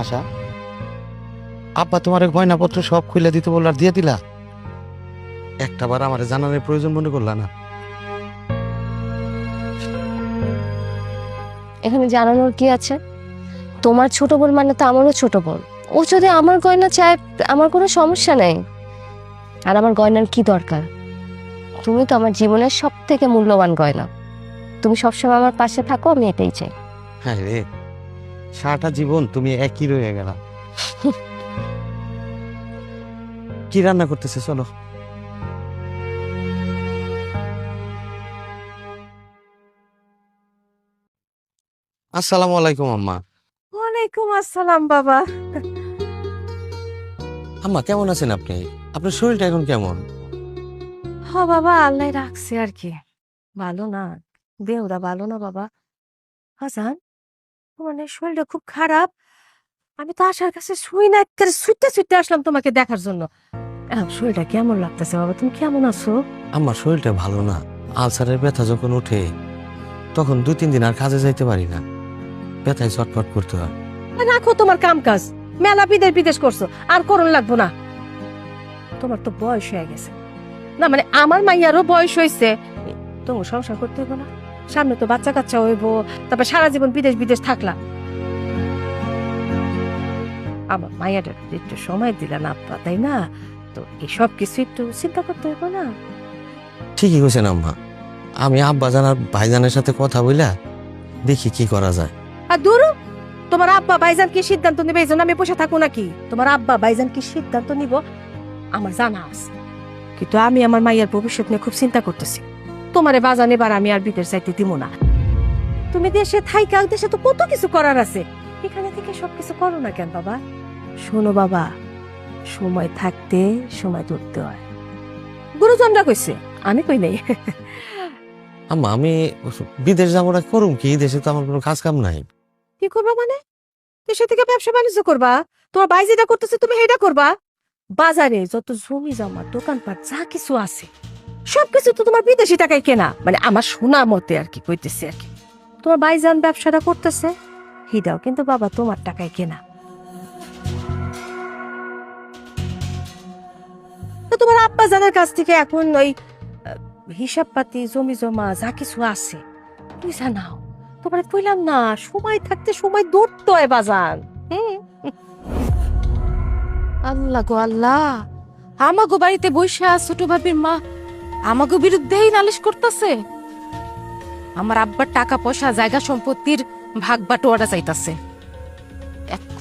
আশা, আব্বা তোমার গয়নাপত্র সব খুলে দিতে বললো আর দিয়ে দিলা? একটাবার আমার জানানোর প্রয়োজন মনে করলা না? এখানে জানানোর কি আছে? তোমার ছোট বোন মানে তো আমারও ছোট বোন। ও যদি আমার গয়না চায়, আমার কোনো সমস্যা নেই। আর আমার গয়নার কি দরকার? তুমি তো আমার জীবনের সব থেকে মূল্যবান গয়না। তুমি সবসময় আমার পাশে থাকো, আমি এটাই চাই। হ্যাঁ রে, সারাটা জীবন তুমি একই রয়ে গেলা। কি রান্না করতেছে চলো। আসসালামু আলাইকুম আম্মা। ওয়ালাইকুম আসসালাম বাবা। আম্মা কেমন আছেন আপনি? আপনার শরীরটা এখন কেমন? হ বাবা, আল্লাহ রাখছে আর কি। ভালো না, দেহটা ভালো না বাবা। হাসান, তোমার না শরীরটা খুব খারাপ। আমি তো আশার কাছে শুই না, একেবারে ছুটতে ছুটতে আসলাম তোমাকে দেখার জন্য। এখন শরীরটা কেমন লাগতেছে বাবা? তুমি কেমন আছো? আমার শরীরটা ভালো না। আলসারের ব্যথা যখন ওঠে তখন 2-3 দিন আর কাজে যাইতে পারি না। ব্যথায় ছটফট করতে হয়। রাখো তোমার কাম কাজ, মেলা বিদেশ বিদেশ করছো, আর করুন লাগবো না। তোমার তো বয়স হয়ে গেছে না, মানে আমার মাইয়ারও বয়স হয়েছে। তোমার সংসার করতে হইব না? সামনে তো বাচ্চা কাচ্চা হইব, তারপর সারা জীবন বিদেশ বিদেশ থাকলা। আমার মাইয়াটা একটু সময় দিলা না আব্বা, তাই না? তো এসব কিছু একটু চিন্তা করতে হইব না? ঠিকই কইছেন আম্মা। আমি আব্বা জানার ভাইজানের সাথে কথা বইলা দেখি কি করা যায়। আর দূর, তোমার আব্বা ভাইজান কি সিদ্ধান্ত নিবে এই জন্য আমি বসে থাকবো নাকি? তোমার আব্বা ভাইজান কি সিদ্ধান্ত নিব আমার জানা আছে, কিন্তু আমি আমার মাইয়ার ভবিষ্যৎ নিয়ে খুব চিন্তা করতেছি। তোমারে বাজান এবার আমি আর বিদেশ যাইতে দিব না। তুমি দেশে থাইকা, দেশে তো কত কিছু করার আছে, এখানে থেকে সবকিছু করো না কেন বাবা? শোনো বাবা, সময় থাকতে সময় ধরতে হয়, গুরুজনরা কইছে, আমি কই নাই। আম্মা আমি বিদেশ যাবো না, করুম কি? দেশে তো আমার কোনো কাজ কাম নাই। কি করবা মানে? দেশে থেকে ব্যবসা বাণিজ্য করবা? তোমার ভাই যেটা করতেছে তুমি সেটা করবা? বাজারে যত জমি জমা দোকানপাট যা কিছু আছে সবকিছু তো তোমার বিদেশি টাকায় কেনা, মানে আমার শোনা মতে আর কি কইতেছে আর কি। তোমার ভাইজান ব্যবসাটা করতেছে, হিদাও কিন্তু বাবা তোমার টাকায় কেনা। তো তোমার আব্বা জানের কাছ থেকে এখন ওই হিসাব পাতি জমি জমা যা কিছু আছে তুই জানাও। তোমার কইলাম না, সময় থাকতে সময় দৌড়তে হয় বাজান। আল্লাহ গো আল্লাহ, আমাগো বাড়িতে বৈশা ছোট ভাবির মা আমাগো বিরুদ্ধেই নালিশ করতেছে। আমার আব্বার টাকা পয়সা জায়গা সম্পত্তির ভাগ বাটোয়ারা চাইতাছে।